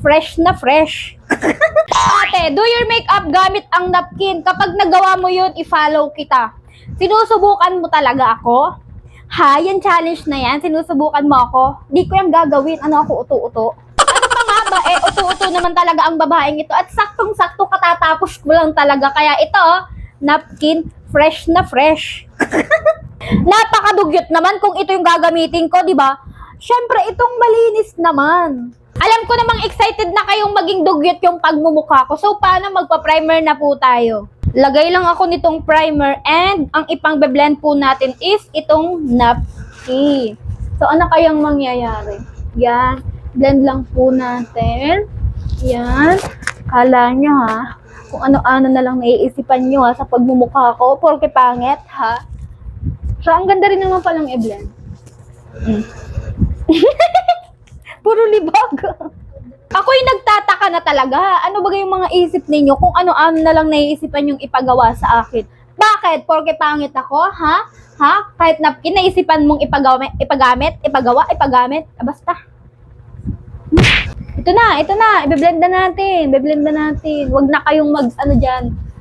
fresh na fresh. Ate, do your makeup gamit ang napkin. Kapag nagawa mo yun, i-follow kita. Sinusubukan mo talaga ako? Ha? Yan challenge na yan? Sinusubukan mo ako? Di ko yung gagawin. Ano ako, uto-uto? Ano pa nga ba? Uto-uto naman talaga ang babaeng ito. At saktong-sakto katatapos ko lang talaga. Kaya ito, napkin, fresh na fresh. Napakadugyot naman kung ito yung gagamitin ko, di ba? Syempre, itong malinis naman. Alam ko namang excited na kayong maging dugyot yung pagmumukha ko. So, paano magpa-primer na po tayo? Lagay lang ako nitong primer and ang ipang be-blend po natin is itong napkin. So, ano kayang mangyayari? Yan. Blend lang po natin. Yan. Kala nyo ha, kung ano-ano na lang naiisipan nyo ha sa pagmumukha ko. Porke pangit ha. So, ang ganda rin naman palang i-blend. Puro libag. Ako'y nagtataka na talaga. Ano ba yung mga isip ninyo kung ano-ano na lang naiisipan yung ipagawa sa akin? Bakit? Porke pangit ako? Ha? Ha? Kahit napkin, naisipan mong ipagamit? Basta. Ito na. Ibe-blend na natin. Huwag na kayong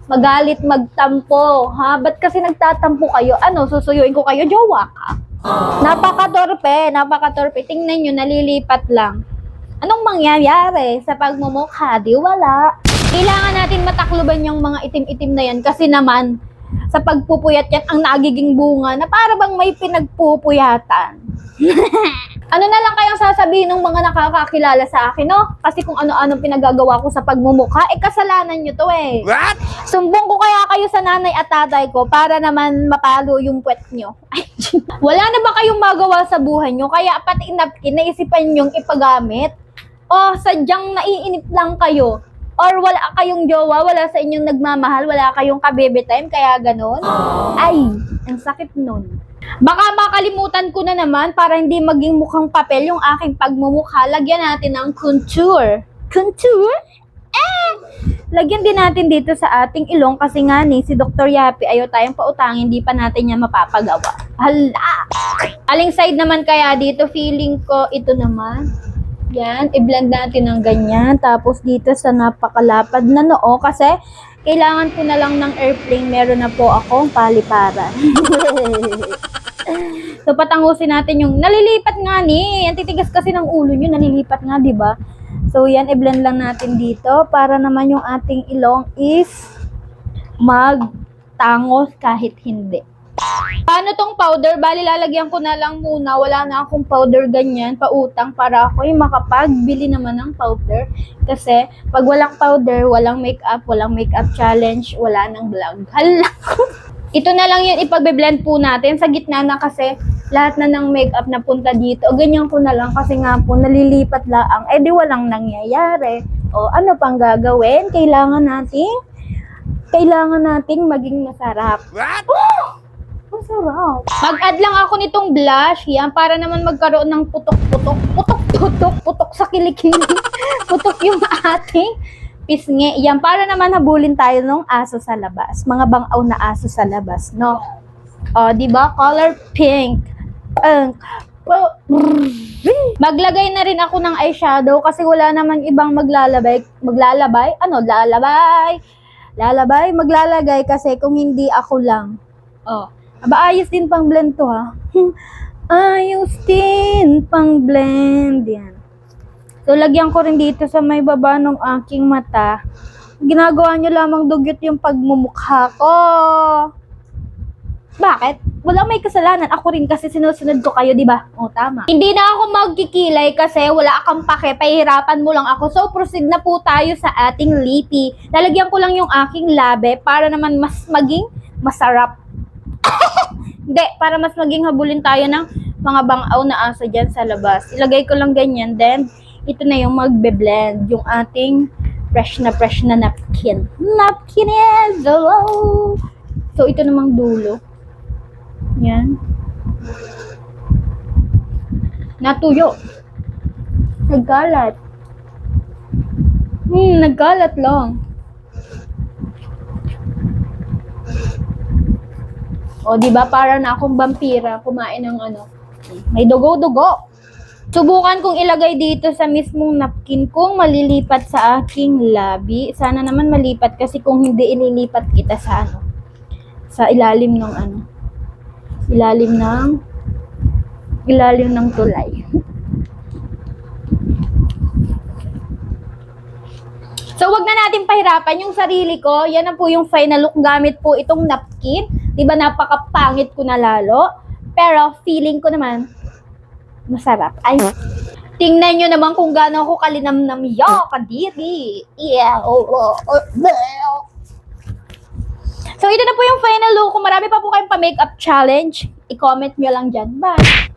magalit, magtampo. Ha? Ba't kasi nagtatampo kayo? Ano, susuyuin ko kayo? Jowa ka? Napakatorpe. Tingnan nyo, nalilipat lang. Anong mangyayari sa pagmumukha? Di wala. Kailangan natin matakluban yung mga itim-itim na yan kasi naman sa pagpupuyat yan ang nagiging bunga na para bang may pinagpupuyatan. Ano na lang kayang sasabihin ng mga nakakakilala sa akin, no? Kasi kung ano-anong pinagagawa ko sa pagmumukha, kasalanan nyo to eh. What? Sumbong ko kaya kayo sa nanay at tatay ko para naman mapalo yung puwet nyo. Wala na ba kayong magawa sa buhay nyo? Kaya pati napkin, naisipan nyong ipagamit? O sadyang naiinip lang kayo? Or wala kayong jowa, wala sa inyong nagmamahal, wala kayong kabebe time, kaya ganon? Ay, ang sakit nun. Baka makalimutan ko na naman para hindi maging mukhang papel yung aking pagmumukha. Lagyan natin ng contour. Contour? Lagyan din natin dito sa ating ilong kasi nga ni si Dr. Yapi ayaw tayong pautangin, hindi pa natin yan mapapagawa. Hala! Aling side naman kaya dito? Feeling ko ito naman. Yan, i-blend natin ng ganyan. Tapos dito sa napakalapad na noo kasi kailangan ko na lang ng airplane. Meron na po akong paliparan. So, patangusin natin yung nalilipat nga ni. Ang titigas kasi ng ulo nyo, nalilipat nga, di ba? So, yan, i-blend lang natin dito para naman yung ating ilong is magtangos kahit hindi. Paano tong powder? Bali, lalagyan ko na lang muna. Wala na akong powder ganyan, pautang, para ako'y makapagbili naman ng powder. Kasi, pag walang powder, walang makeup challenge, wala nang vlog. Hala! Ito na lang yun, ipagbe-blend po natin. Sa gitna na kasi, lahat na ng makeup na punta dito. O, ganyan ko na lang kasi nga po, nalilipat lang. Eh, di walang nangyayari. O, ano pang gagawin? Kailangan nating maging masarap. What? Masarap. Mag-add lang ako nitong blush, yan, para naman magkaroon ng putok sa kilikili. Putok yung ating pisngi. Yan, para naman habulin tayo ng aso sa labas. Mga bangaw na aso sa labas, no? O, di ba? Color pink. Maglagay na rin ako ng eyeshadow kasi wala namang ibang maglalagay kasi kung hindi ako lang. Oh. Aba, ayos din pang blend to ha. Ayos din pang blend. Yan. So, lagyan ko rin dito sa may baba ng aking mata. Ginagawa nyo lamang dugyot yung pagmumukha ko. Bakit? Walang may kasalanan. Ako rin kasi sinusunod ko kayo, di ba? O, tama. Hindi na ako magkikilay kasi wala kang pake. Pahihirapan mo lang ako. So, proceed na po tayo sa ating lippy. Lalagyan ko lang yung aking labe para naman mas maging masarap. Hindi, para mas maging habulin tayo ng mga bangaw na aso dyan sa labas. Ilagay ko lang ganyan. Then, ito na yung magbe-blend. Yung ating fresh na napkin. Napkin is hello! So, ito namang dulo. Yan. Natuyo. Nagkalat. Nagkalat lang. O, di ba para na akong vampira kumain ng ano. May dugo-dugo. Subukan kong ilagay dito sa mismong napkin kung malilipat sa aking labi. Sana naman malipat kasi kung hindi ililipat kita sa sa ilalim ng ilalim ng tulay. So, wag na natin pahirapan yung sarili ko. Yan na po yung final look gamit po itong napkin. Diba napakapangit ko na lalo? Pero feeling ko naman, masarap. Ay, tingnan nyo naman kung gaano ako kalinamnam. Kadiri. Yeah. So, ito na po yung final look. Kung marami pa po kayong pa-makeup challenge, i-comment nyo lang dyan. Bye!